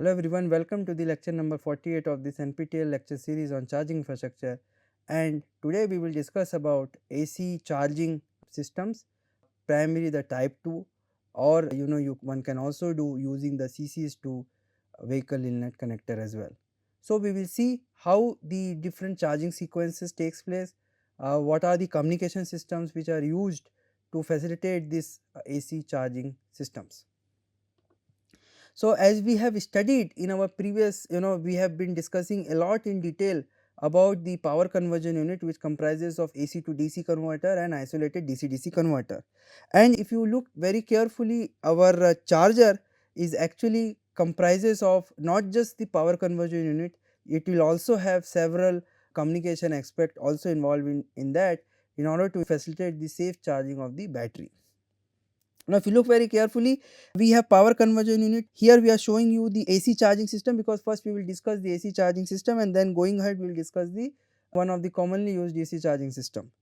Hello everyone, welcome to the lecture number 48 of this NPTEL lecture series on charging infrastructure, and today we will discuss about AC charging systems, primarily the type 2, or one can also do using the CCS2 vehicle inlet connector as well. So we will see how the different charging sequences takes place, what are the communication systems which are used to facilitate this AC charging systems. So, as we have studied in our previous, we have been discussing a lot in detail about the power conversion unit, which comprises of AC to DC converter and isolated DC-DC converter. And if you look very carefully, our charger is actually comprises of not just the power conversion unit, it will also have several communication aspect also involved in that, in order to facilitate the safe charging of the battery. Now, if you look very carefully, we have power conversion unit. Here we are showing you the AC charging system, because first we will discuss the AC charging system, and then going ahead we will discuss the one of the commonly used DC charging system.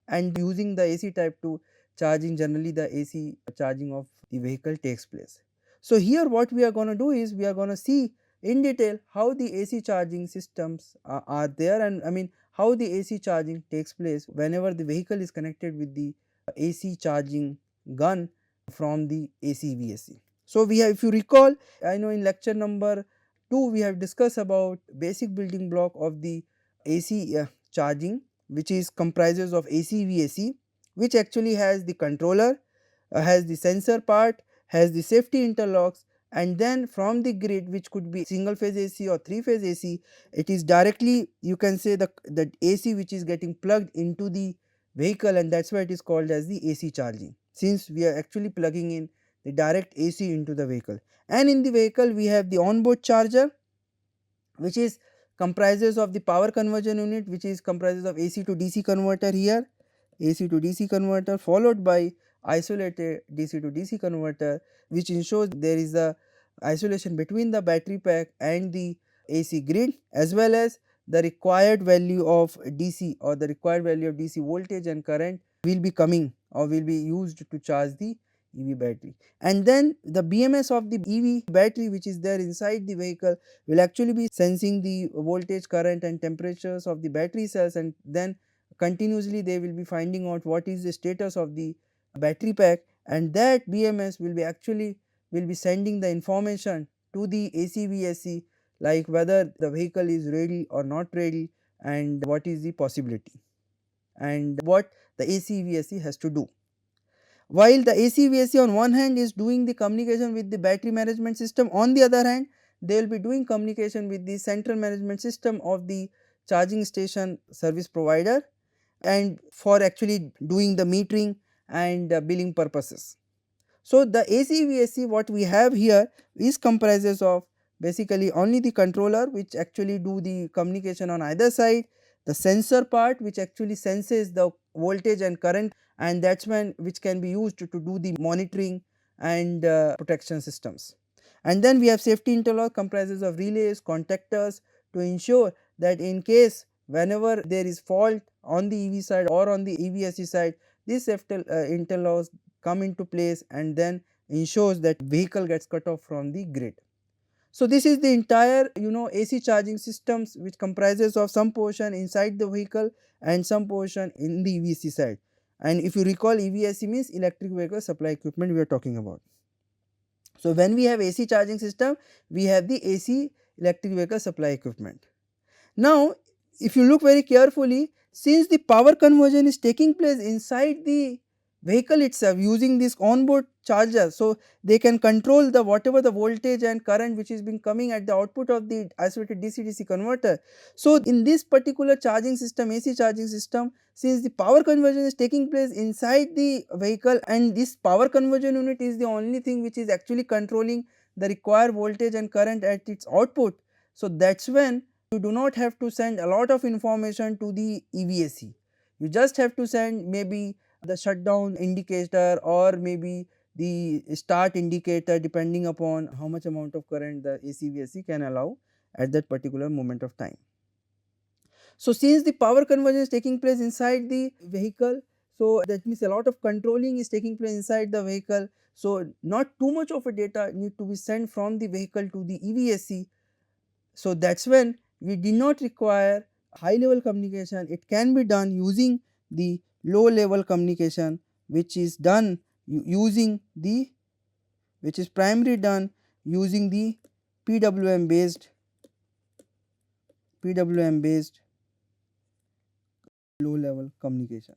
And using the AC type 2 charging, generally the AC charging of the vehicle takes place. So, here what we are going to do is we are going to see in detail how the AC charging systems are there, and I mean how the AC charging takes place whenever the vehicle is connected with the AC charging gun from the AC VSC. So, we have, if you recall, I know in lecture number 2 we have discussed about basic building block of the AC charging, which is comprises of AC VSC, which actually has the controller, has the sensor part, has the safety interlocks, and then from the grid, which could be single phase AC or 3-phase AC, it is directly, you can say, the AC which is getting plugged into the vehicle, and that is why it is called as the AC charging, since we are actually plugging in the direct AC into the vehicle. And in the vehicle we have the onboard charger, which is comprises of the power conversion unit, which is comprises of AC to DC converter here, AC to DC converter, followed by isolated DC to DC converter, which ensures there is a isolation between the battery pack and the AC grid, as well as the required value of DC, or the required value of DC voltage and current will be coming or will be used to charge the EV battery. And then the BMS of the EV battery, which is there inside the vehicle, will actually be sensing the voltage, current and temperatures of the battery cells, and then continuously they will be finding out what is the status of the battery pack, and that BMS will be actually sending the information to the ACVSC, like whether the vehicle is ready or not ready, and what is the possibility and what the ACVSC has to do. While the ACVSC on one hand is doing the communication with the battery management system, on the other hand they will be doing communication with the central management system of the charging station service provider, and for actually doing the metering and billing purposes. So, the ACVSC what we have here is comprises of basically only the controller, which actually do the communication on either side, the sensor part which actually senses the voltage and current, and that is when which can be used to do the monitoring and protection systems. And then we have safety interlock, comprises of relays, contactors, to ensure that in case whenever there is fault on the EV side or on the EVSC side, these safety interlocks come into place and then ensures that vehicle gets cut off from the grid. So, this is the entire AC charging systems, which comprises of some portion inside the vehicle and some portion in the EVSC side. And if you recall, EVSC means electric vehicle supply equipment we are talking about. So, when we have AC charging system, we have the AC electric vehicle supply equipment. Now, if you look very carefully, since the power conversion is taking place inside the vehicle itself using this onboard charger, so they can control the whatever the voltage and current which is being coming at the output of the isolated DC-DC converter. So, in this particular charging system, AC charging system, since the power conversion is taking place inside the vehicle, and this power conversion unit is the only thing which is actually controlling the required voltage and current at its output. So, that is when you do not have to send a lot of information to the EVSC. You just have to send maybe the shutdown indicator or maybe the start indicator, depending upon how much amount of current the ACVSC can allow at that particular moment of time. So, since the power conversion is taking place inside the vehicle, So that means a lot of controlling is taking place inside the vehicle. So not too much of a data need to be sent from the vehicle to the EVSE. So that's when we did not require high level communication. It can be done using the low level communication, which is done using the, which is primarily done using the PWM based low level communication.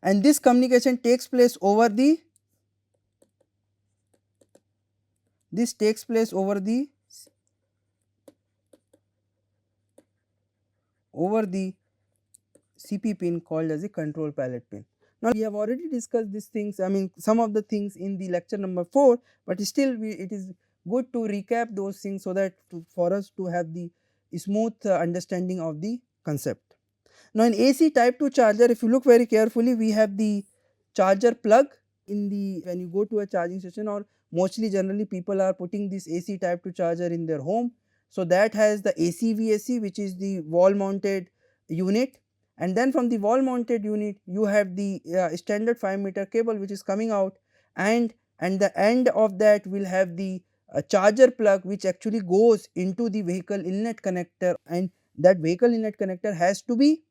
And this communication takes place over the, this takes place over the CP pin called as the control palette pin. Now we have already discussed these things, I mean some of the things in the lecture number 4, but still it is good to recap those things so that for us to have the smooth understanding of the concept. Now in AC type 2 charger, if you look very carefully, we have the charger plug in the, when you go to a charging station, or mostly generally people are putting this AC type 2 charger in their home. So that has the AC-VSC, which is the wall mounted unit, and then from the wall mounted unit you have the standard 5-meter cable which is coming out, and the end of that will have the charger plug which actually goes into the vehicle inlet connector, and that vehicle inlet connector has to be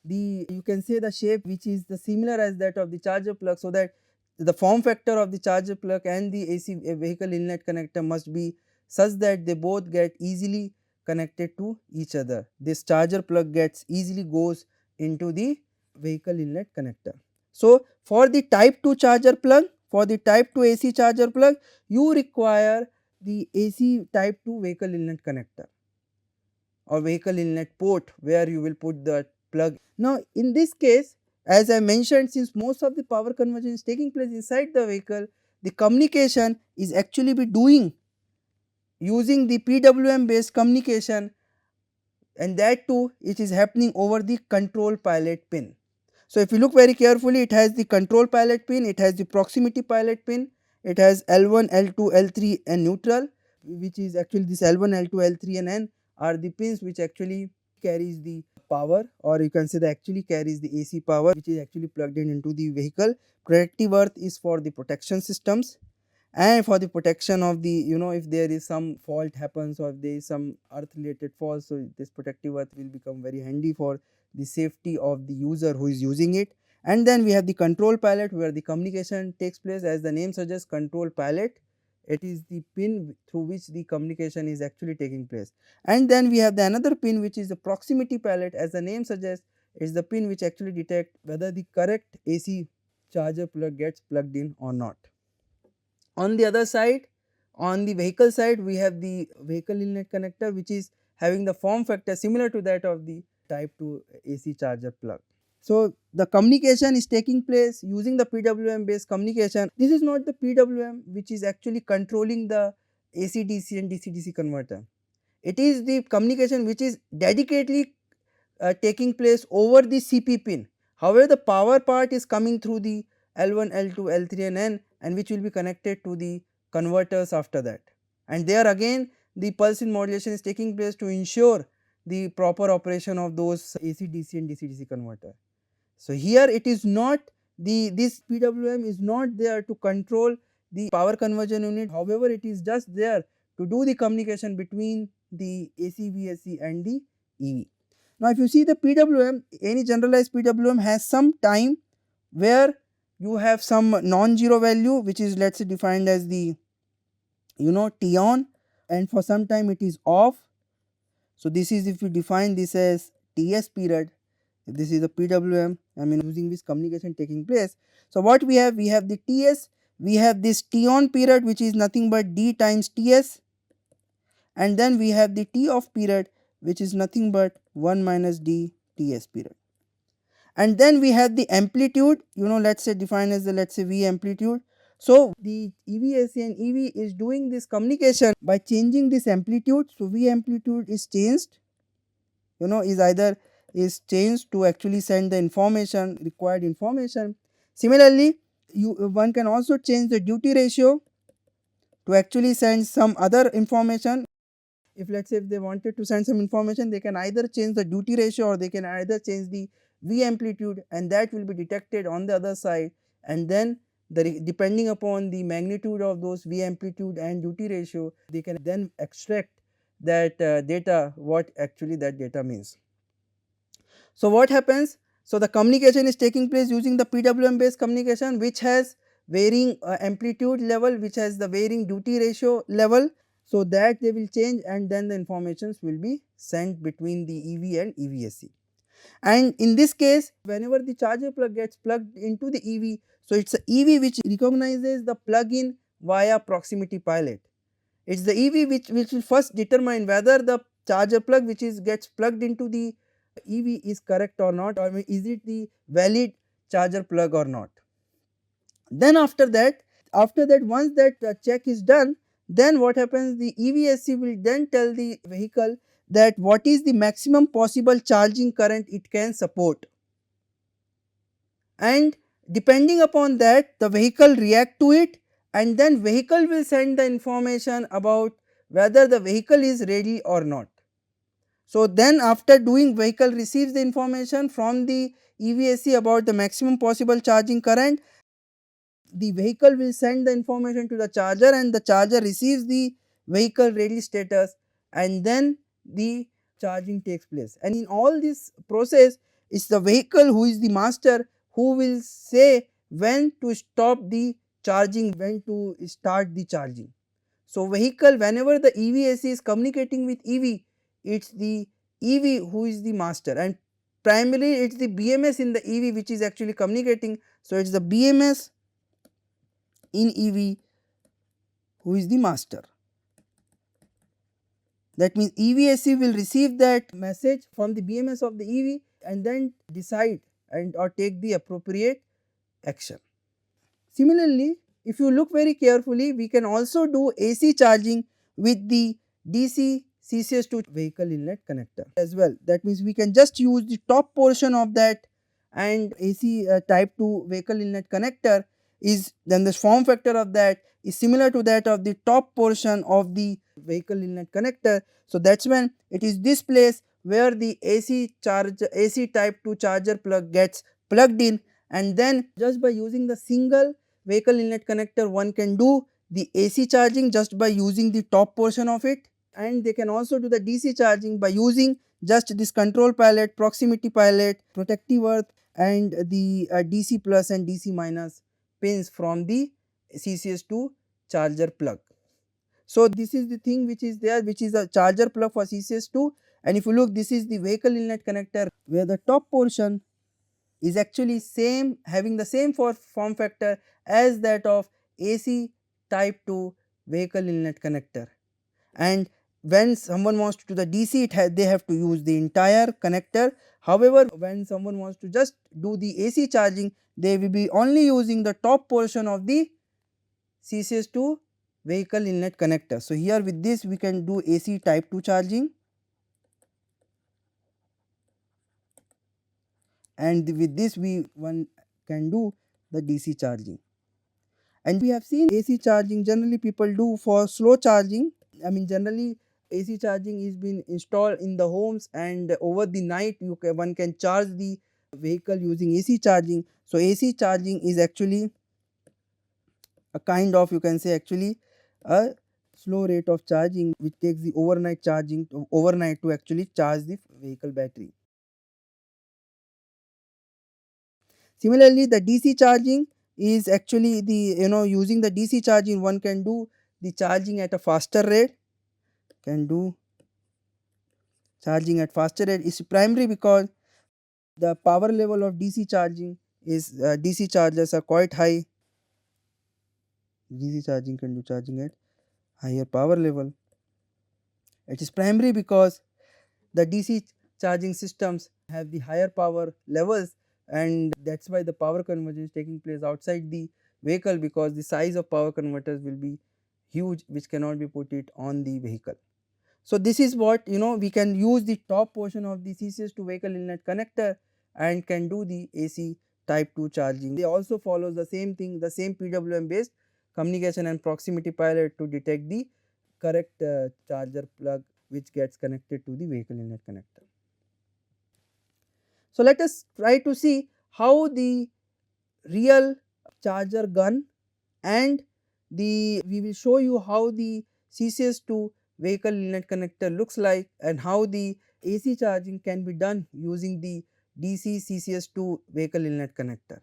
the, you can say the shape which is the similar as that of the charger plug, so that the form factor of the charger plug and the AC vehicle inlet connector must be such that they both get easily connected to each other. This charger plug gets easily goes into the vehicle inlet connector. So for the type 2 charger plug, for the type 2 AC charger plug, you require the AC type 2 vehicle inlet connector or vehicle inlet port where you will put the plug. Now in this case, as I mentioned, since most of the power conversion is taking place inside the vehicle, the communication is actually be doing using the PWM based communication, and that too it is happening over the control pilot pin. So if you look very carefully, it has the control pilot pin, it has the proximity pilot pin, it has L1, L2, L3 and neutral, which is actually this L1, L2, L3 and N are the pins which actually carries the power, or you can say that actually carries the AC power which is actually plugged in into the vehicle. Protective earth is for the protection systems and for the protection of the, if there is some fault happens or if there is some earth related fault, so this protective earth will become very handy for the safety of the user who is using it. And then we have the control palette where the communication takes place. As the name suggests, control palette, it is the pin through which the communication is actually taking place. And then we have the another pin which is the proximity palette. As the name suggests, it is the pin which actually detect whether the correct AC charger plug gets plugged in or not. On the other side, on the vehicle side, we have the vehicle inlet connector which is having the form factor similar to that of the type 2 AC charger plug. So the communication is taking place using the PWM based communication. This is not the PWM which is actually controlling the AC DC and DC DC converter. It is the communication which is dedicatedly taking place over the CP pin. However, the power part is coming through the L1, L2, L3 and N, and which will be connected to the converters after that. And there again the pulse in modulation is taking place to ensure the proper operation of those AC DC and DC DC converter. So here it is not this PWM is not there to control the power conversion unit. However, it is just there to do the communication between the AC VSC and the EV. Now if you see the PWM, any generalized PWM has some time where you have some non-zero value which is, let's say, defined as the T on, and for some time it is off. So this is, if you define this as TS period, if this is a PWM, I mean using this communication taking place. So what we have the TS, we have this T on period which is nothing but D times TS, and then we have the T off period which is nothing but 1 minus D TS period. And then we have the amplitude, let's say defined as the, let's say, V amplitude. So the EVSC and EV is doing this communication by changing this amplitude. So V amplitude is changed, is changed to actually send the information, required information. Similarly, one can also change the duty ratio to actually send some other information. If, let's say, if they wanted to send some information, they can either change the duty ratio or they can either change the V amplitude, and that will be detected on the other side, and then depending upon the magnitude of those V amplitude and duty ratio, they can then extract that data, what actually that data means. So what happens? So the communication is taking place using the PWM based communication, which has varying amplitude level, which has the varying duty ratio level, so that they will change, and then the informations will be sent between the EV and EVSE. And in this case, whenever the charger plug gets plugged into the EV, so it is a EV which recognizes the plug-in via proximity pilot. It is the EV which will first determine whether the charger plug which is gets plugged into the EV is correct or not, or is it the valid charger plug or not. Then after that once that check is done, then what happens, the EVSE will then tell the vehicle that what is the maximum possible charging current it can support, and depending upon that the vehicle react to it, and then vehicle will send the information about whether the vehicle is ready or not. So then after doing, vehicle receives the information from the EVSE about the maximum possible charging current. The vehicle will send the information to the charger, and the charger receives the vehicle ready status, and then the charging takes place. And in all this process, it's the vehicle who is the master, who will say when to stop the charging, when to start the charging. So vehicle, whenever the EVSE is communicating with EV, it's the EV who is the master, and primarily it's the BMS in the EV which is actually communicating. So it's the BMS in EV who is the master. That means EVSE will receive that message from the BMS of the EV and then decide and or take the appropriate action. Similarly, if you look very carefully, we can also do AC charging with the DC CCS2 vehicle inlet connector as well. That means we can just use the top portion of that, and AC type 2 vehicle inlet connector is, then the form factor of that is similar to that of the top portion of the vehicle inlet connector. So that is when it is this place where the AC type 2 charger plug gets plugged in, and then just by using the single vehicle inlet connector, one can do the AC charging just by using the top portion of it, and they can also do the DC charging by using just this control pilot, proximity pilot, protective earth, and the DC plus and DC minus pins from the CCS2 charger plug. So this is the thing which is there, which is a charger plug for CCS2, and if you look, this is the vehicle inlet connector where the top portion is actually same, having the same form factor as that of AC type 2 vehicle inlet connector. And when someone wants to do the DC, they have to use the entire connector. However, when someone wants to just do the AC charging, they will be only using the top portion of the CCS2 vehicle inlet connector. So here with this we can do AC type 2 charging, and with this one can do the DC charging. And we have seen AC charging generally people do for slow charging. I mean, generally AC charging is been installed in the homes, and over the night one can charge the vehicle using AC charging. So AC charging is actually a kind of, you can say, actually a slow rate of charging which takes the overnight charging overnight to actually charge the vehicle battery. Similarly, the DC charging is actually the, using the DC charging one can do the charging at a faster rate, can do charging at faster rate is primary because the power level of DC charging is DC chargers are quite high. DC charging can do charging at higher power level. It is primary because the DC charging systems have the higher power levels, and that is why the power conversion is taking place outside the vehicle, because the size of power converters will be huge which cannot be put it on the vehicle. So this is what, we can use the top portion of the CCS2 vehicle inlet connector and can do the AC type 2 charging. They also follows the same thing, the same PWM based communication and proximity pilot to detect the correct charger plug which gets connected to the vehicle inlet connector. So let us try to see how the real charger gun and we will show you how the CCS2 vehicle inlet connector looks like and how the AC charging can be done using the DC CCS2 vehicle inlet connector.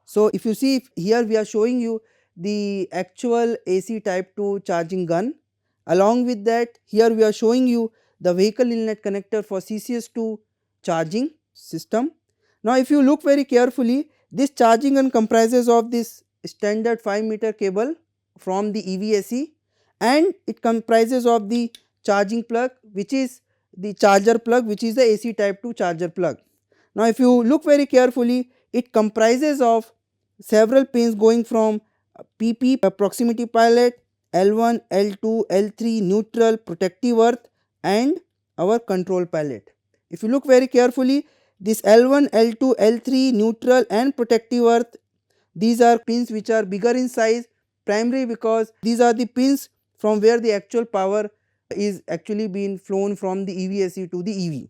So if you see here we are showing you the actual AC type 2 charging gun. Along with that, here we are showing you the vehicle inlet connector for CCS2 charging system. Now if you look very carefully, this charging gun comprises of this standard 5-meter cable from the EVSE, and it comprises of the charging plug, which is the charger plug, which is the AC type 2 charger plug. Now if you look very carefully, it comprises of several pins going from PP proximity pilot, L1, L2, L3 neutral, protective earth, and our control pallet. If you look very carefully, this L1, L2, L3 neutral and protective earth, these are pins which are bigger in size, primarily because these are the pins from where the actual power is actually being flown from the EVSE to the EV.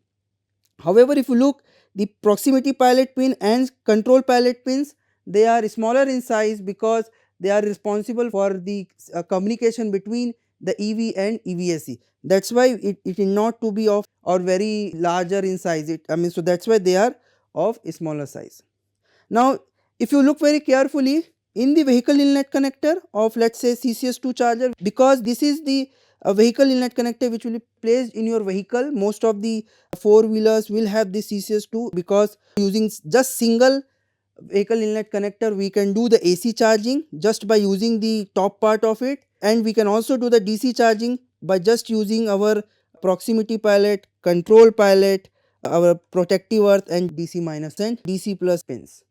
However, if you look, the proximity pilot pin and control pallet pins, they are smaller in size because they are responsible for the communication between the EV and EVSE. That is why it is not to be of or very larger in size. So that is why they are of smaller size. Now if you look very carefully in the vehicle inlet connector of, let us say, CCS2 charger, because this is the vehicle inlet connector which will be placed in your vehicle. Most of the 4-wheelers will have this CCS2, because using just single vehicle inlet connector we can do the AC charging just by using the top part of it, and we can also do the DC charging by just using our proximity pilot, control pilot, our protective earth and DC minus and DC plus pins.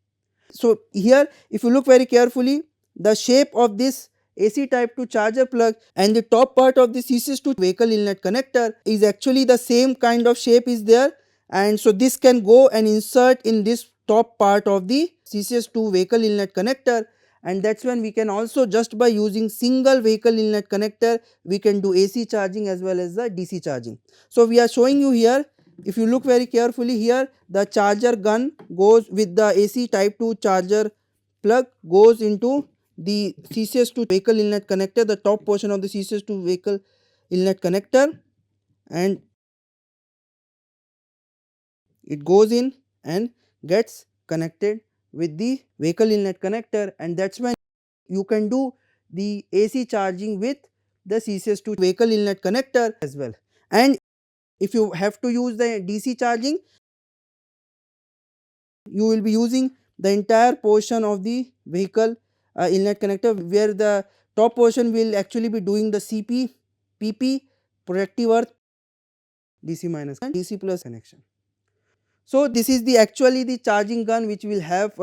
So here if you look very carefully, the shape of this AC type 2 charger plug and the top part of the CCS2 vehicle inlet connector is actually the same kind of shape is there, and so this can go and insert in this top part of the CCS2 vehicle inlet connector, and that is when we can also, just by using single vehicle inlet connector, we can do AC charging as well as the DC charging. So we are showing you here. If you look very carefully here, the charger gun goes with the AC type 2 charger plug, goes into the CCS2 vehicle inlet connector, the top portion of the CCS2 vehicle inlet connector, and it goes in and gets connected with the vehicle inlet connector, and that is when you can do the AC charging with the CCS2 vehicle inlet connector as well. And if you have to use the DC charging, you will be using the entire portion of the vehicle inlet connector, where the top portion will actually be doing the CP, PP, protective earth, DC minus and DC plus connection. So this is the actually the charging gun which we will have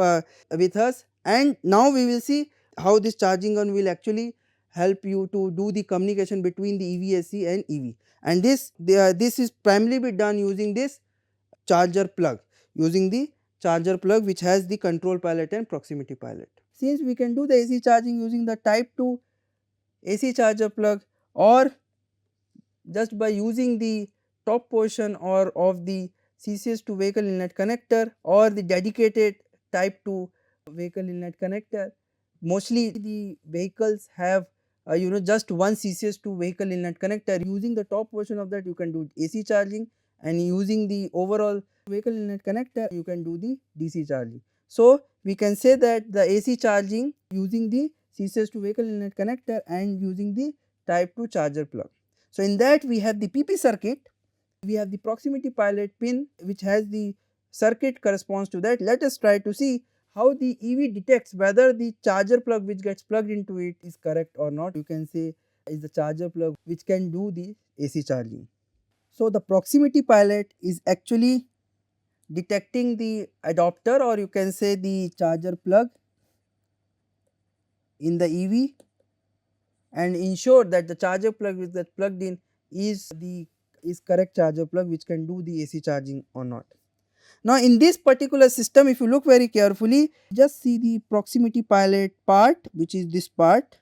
with us, and now we will see how this charging gun will actually help you to do the communication between the EVSE and EV, and this is primarily be done using this charger plug, using the charger plug which has the control pallet and proximity pallet. Since we can do the AC charging using the type 2 AC charger plug, or just by using the top portion or of the CCS2 vehicle inlet connector or the dedicated type 2 vehicle inlet connector, mostly the vehicles have just one CCS2 vehicle inlet connector. Using the top portion of that you can do AC charging, and using the overall vehicle inlet connector you can do the DC charging. So we can say that the AC charging using the CCS2 vehicle inlet connector and using the type 2 charger plug. So in that we have the PP circuit, we have the proximity pilot pin which has the circuit corresponds to that. Let us try to see how the EV detects whether the charger plug which gets plugged into it is correct or not. You can say is the charger plug which can do the AC charging. So the proximity pilot is actually detecting the adapter, or you can say the charger plug in the EV, and ensure that the charger plug which that plugged in is correct charger plug which can do the AC charging or not. Now in this particular system, if you look very carefully, just see the proximity pilot part, which is this part.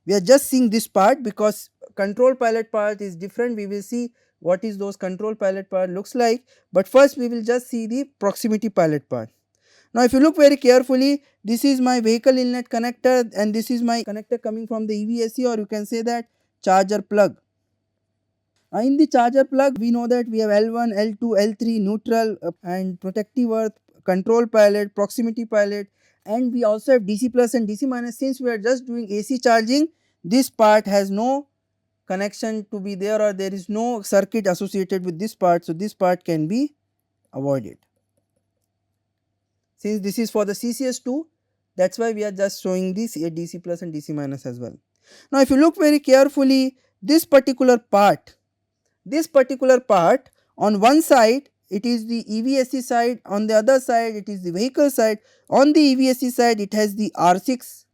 We are just seeing this part because control palette part is different. We will see what is those control palette part looks like, but first we will just see the proximity palette part. Now if you look very carefully, this is my vehicle inlet connector and this is my connector coming from the EVSE, or you can say that charger plug. In the charger plug we know that we have L1, L2, L3, neutral and protective earth, control palette, proximity palette, and we also have DC plus and DC minus. Since we are just doing AC charging, this part has no connection to be there, or there is no circuit associated with this part, so this part can be avoided. Since this is for the CCS2, that is why we are just showing this DC plus and DC minus as well. Now if you look very carefully, this particular part on one side it is the EVSE side, on the other side it is the vehicle side. On the EVSE side it has the R6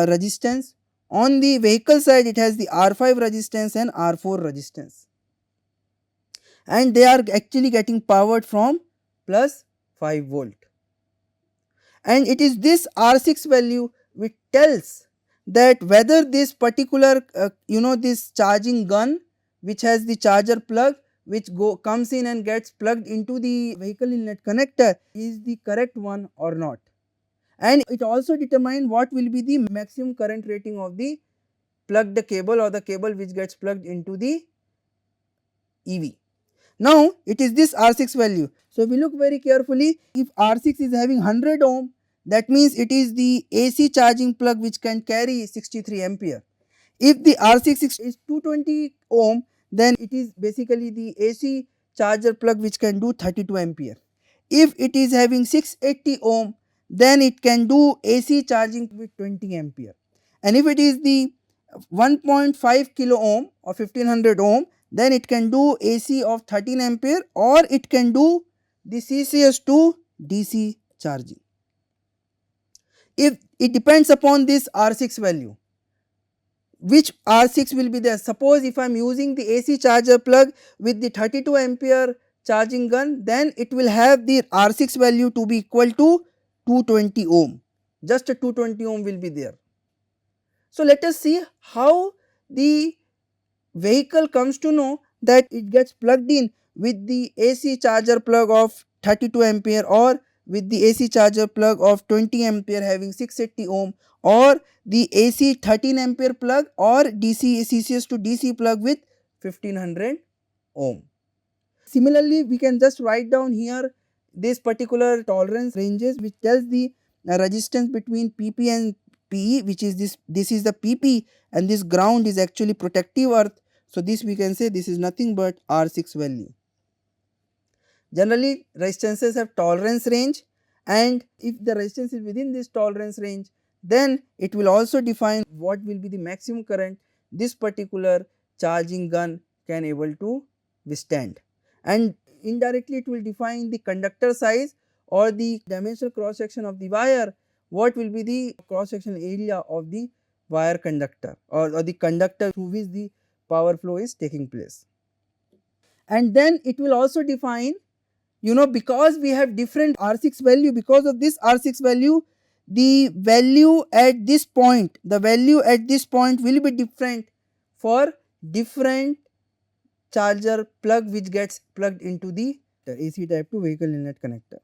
resistance, on the vehicle side it has the R5 resistance and R4 resistance, and they are actually getting powered from plus 5 volt, and it is this R6 value which tells that whether this particular this charging gun which has the charger plug which comes in and gets plugged into the vehicle inlet connector is the correct one or not, and it also determines what will be the maximum current rating of the plugged cable or the cable which gets plugged into the EV. Now it is this R6 value. So if we look very carefully, if R6 is having 100 ohm, that means it is the AC charging plug which can carry 63 ampere. If the R6 is 220 ohm, then it is basically the AC charger plug which can do 32 ampere. If it is having 680 ohm, then it can do AC charging with 20 ampere. And if it is the 1.5 kilo ohm or 1500 ohm, then it can do AC of 13 ampere, or it can do the CCS2 DC charging. If it depends upon this R6 value, which R6 will be there. Suppose if I am using the AC charger plug with the 32 ampere charging gun, then it will have the R6 value to be equal to 220 ohm, just a 220 ohm will be there. So let us see how the vehicle comes to know that it gets plugged in with the AC charger plug of 32 ampere or with the AC charger plug of 20 ampere having 680 ohm, or the AC 13 ampere plug or DC CCS to DC plug with 1500 ohm. Similarly, we can just write down here this particular tolerance ranges which tells the resistance between PP and PE, which is this is the PP and this ground is actually protective earth. So this we can say this is nothing but R6 value. Generally resistances have tolerance range, and if the resistance is within this tolerance range, then it will also define what will be the maximum current this particular charging gun can able to withstand, and indirectly it will define the conductor size or the dimensional cross section of the wire, what will be the cross sectional area of the wire conductor or the conductor through which the power flow is taking place. And then it will also define, because we have different R6 value, because of this R6 value, the value at this point will be different for different charger plug which gets plugged into the AC type 2 vehicle inlet connector.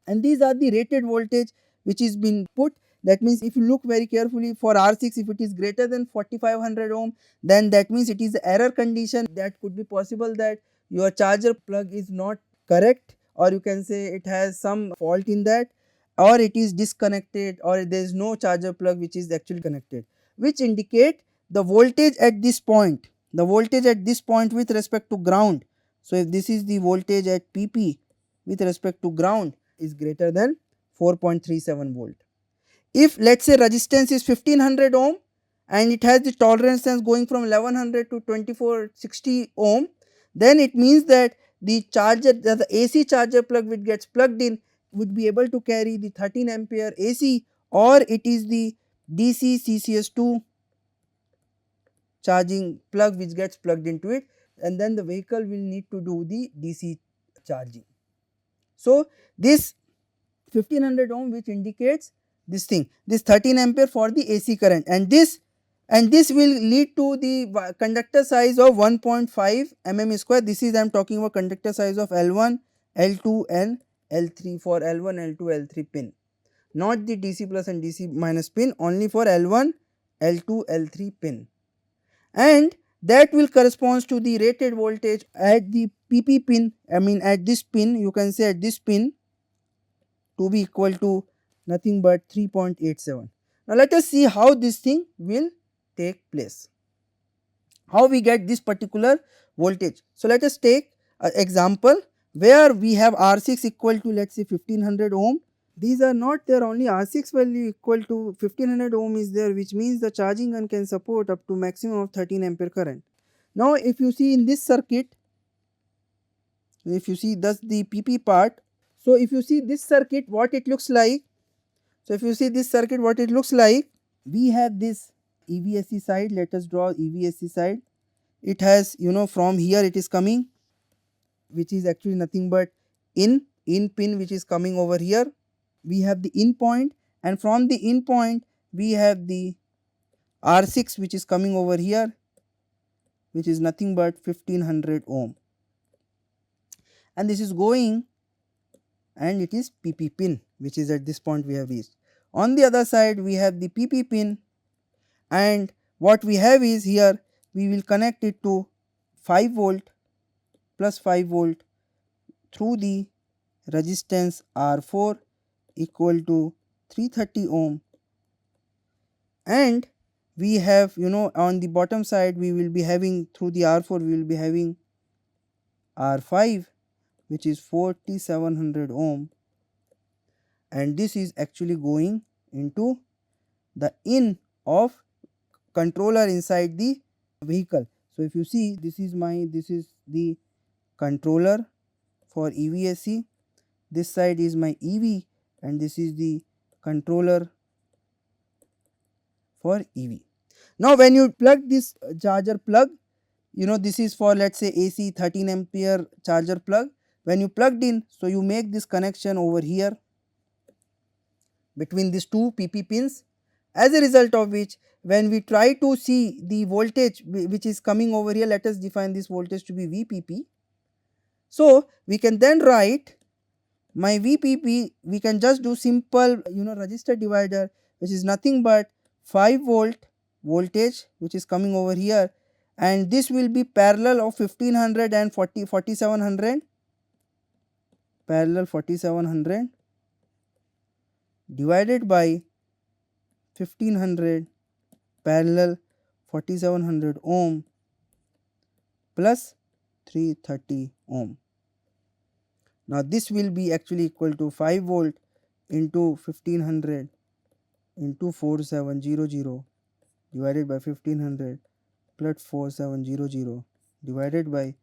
And these are the rated voltage which is been put. That means if you look very carefully for R6, if it is greater than 4500 ohm, then that means it is the error condition. That could be possible that your charger plug is not correct, or you can say it has some fault in that, or it is disconnected, or there is no charger plug which is actually connected, which indicate the voltage at this point, with respect to ground. So if this is the voltage at PP with respect to ground is greater than 4.37 volt. If let us say resistance is 1500 ohm and it has the tolerance sense going from 1100 to 2460 ohm, then it means that the AC charger plug which gets plugged in would be able to carry the 13 ampere AC, or it is the DC CCS2 charging plug which gets plugged into it, and then the vehicle will need to do the DC charging. So this 1500 ohm which indicates this thing, this 13 ampere for the AC current, and this will lead to the conductor size of 1.5 mm square. This is I am talking about conductor size of L1, L2 and L3 for L1, L2, L3 pin, not the DC plus and DC minus pin, only for L1, L2, L3 pin, and that will corresponds to the rated voltage at the PP pin, I mean at this pin, you can say at this pin, to be equal to nothing but 3.87. Now let us see how this thing will take place, how we get this particular voltage. So let us take an example where we have R6 equal to, let us say, 1500 ohm. These are not there, only R6 value equal to 1500 ohm is there, which means the charging gun can support up to maximum of 13 ampere current. Now if you see in this circuit, if you see thus the PP part, so if you see this circuit what it looks like, so if you see this circuit what it looks like, we have this EVSE side, let us draw EVSE side. It has, from here it is coming, which is actually nothing but in pin which is coming over here. We have the in point, and from the in point we have the R6 which is coming over here, which is nothing but 1500 ohm, and this is going, and it is PP pin which is at this point we have reached. On the other side we have the PP pin, and what we have is here we will connect it to 5 volt plus 5 volt through the resistance R4 equal to 330 ohm, and we have, on the bottom side we will be having, through the R4 we will be having R5 which is 4700 ohm, and this is actually going into the in of controller inside the vehicle. So if you see, this is the controller for EVSE, this side is my EV, and this is the controller for EV. Now when you plug this charger plug, this is for, let us say, AC 13 ampere charger plug. When you plugged in, so you make this connection over here between these two PP pins, as a result of which when we try to see the voltage which is coming over here, let us define this voltage to be VPP. So we can then write my VPP, we can just do simple, resistor divider, which is nothing but 5 volt voltage which is coming over here, and this will be parallel of 1500 and 4700, parallel 4700 divided by 1500 parallel 4700 ohm plus 330 ohm. Now this will be actually equal to 5 volt into 1500 into 4700 divided by 1500 plus 4700 divided by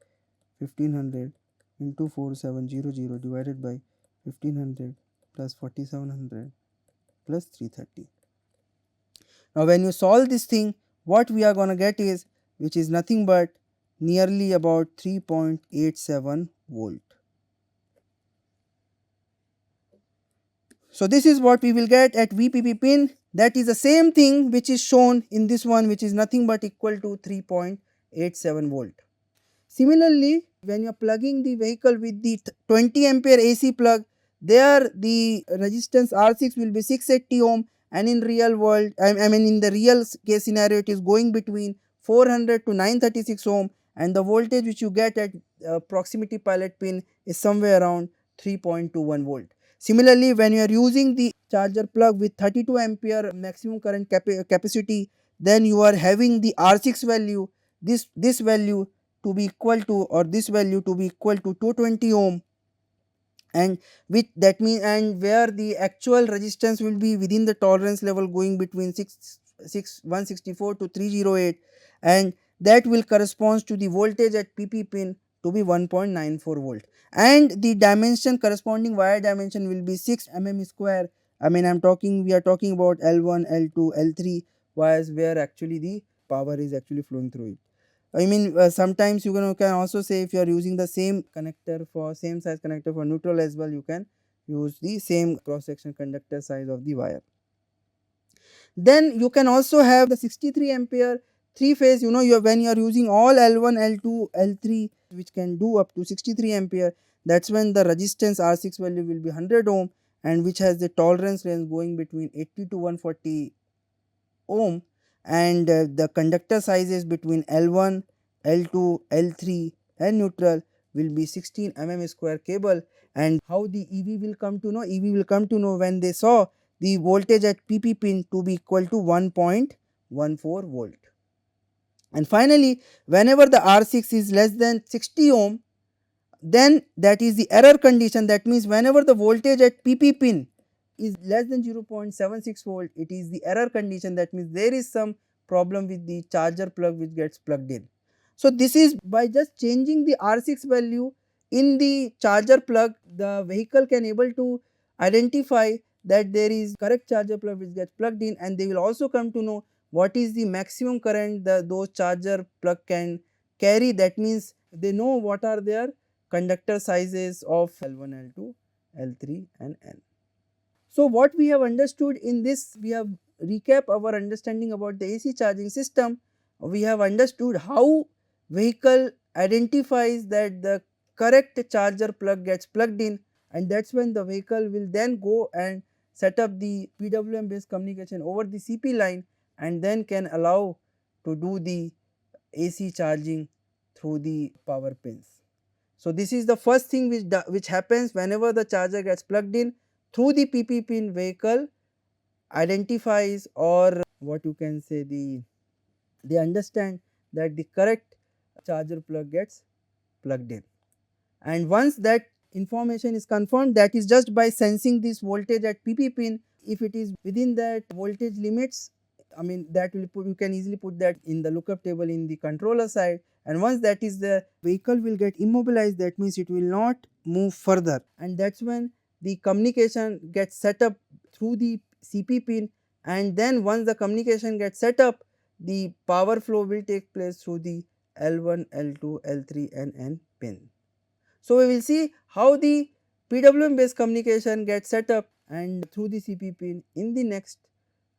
1500 into 4700 divided by 1500 plus 4700 plus 330. Now when you solve this thing, what we are going to get is, which is nothing but nearly about 3.87 volt. So this is what we will get at VPP pin. That is the same thing which is shown in this one, which is nothing but equal to 3.87 volt. Similarly, when you are plugging the vehicle with the 20 ampere AC plug, there the resistance R6 will be 680 ohm, and in real world, I mean in the real case scenario, it is going between 400 to 936 ohm, and the voltage which you get at proximity pilot pin is somewhere around 3.21 volt. Similarly, when you are using the charger plug with 32 ampere maximum current capacity, then you are having the R6 value, this value to be equal to, or this value to be equal to 220 ohm, and with that means, and where the actual resistance will be within the tolerance level going between 164 to 308, and that will correspond to the voltage at PP pin to be 1.94 volt, and the dimension, corresponding wire dimension will be 6 mm square. I mean we are talking about L1, L2, L3 wires, where actually the power is actually flowing through it. I mean sometimes you can also say, if you are using the same connector for same size connector for neutral as well, you can use the same cross section conductor size of the wire. Then you can also have the 63 ampere 3 phase, you know, when you are using all L1, L2, L3 which can do up to 63 ampere, that's when the resistance R6 value will be 100 ohm, and which has the tolerance range going between 80 to 140 ohm, and the conductor sizes between L1, L2, L3 and neutral will be 16 mm square cable. And how the EV will come to know? EV will come to know when they saw the voltage at PP pin to be equal to 1.14 volt. And finally, whenever the R6 is less than 60 ohm, then that is the error condition. That means whenever the voltage at PP pin is less than 0.76 volt, it is the error condition. That means there is some problem with the charger plug which gets plugged in. So this is by just changing the R6 value in the charger plug, the vehicle can able to identify that there is correct charger plug which gets plugged in, and they will also come to know what is the maximum current those charger plug can carry. That means they know what are their conductor sizes of L1, L2, L3 and N. So what we have understood in this, we have recap our understanding about the AC charging system. We have understood how vehicle identifies that the correct charger plug gets plugged in, and that is when the vehicle will then go and set up the PWM based communication over the CP line, and then can allow to do the AC charging through the power pins. So this is the first thing which happens whenever the charger gets plugged in through the PP pin. Vehicle identifies, or what you can say, they understand that the correct charger plug gets plugged in. And once that information is confirmed, that is just by sensing this voltage at PP pin. If it is within that voltage limits, I mean that will you can easily put that in the lookup table in the controller side, and once that is the vehicle will get immobilized, that means it will not move further, and that is when the communication gets set up through the CP pin. And then once the communication gets set up, the power flow will take place through the L1, L2, L3 and N pin. So we will see how the PWM based communication gets set up and through the CP pin in the next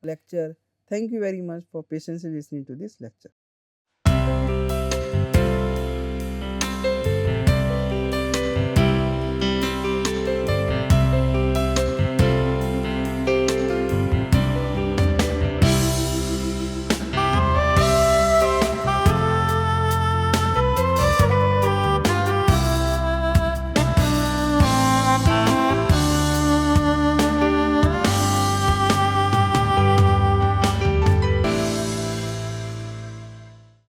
lecture. Thank you very much for patiently listening to this lecture.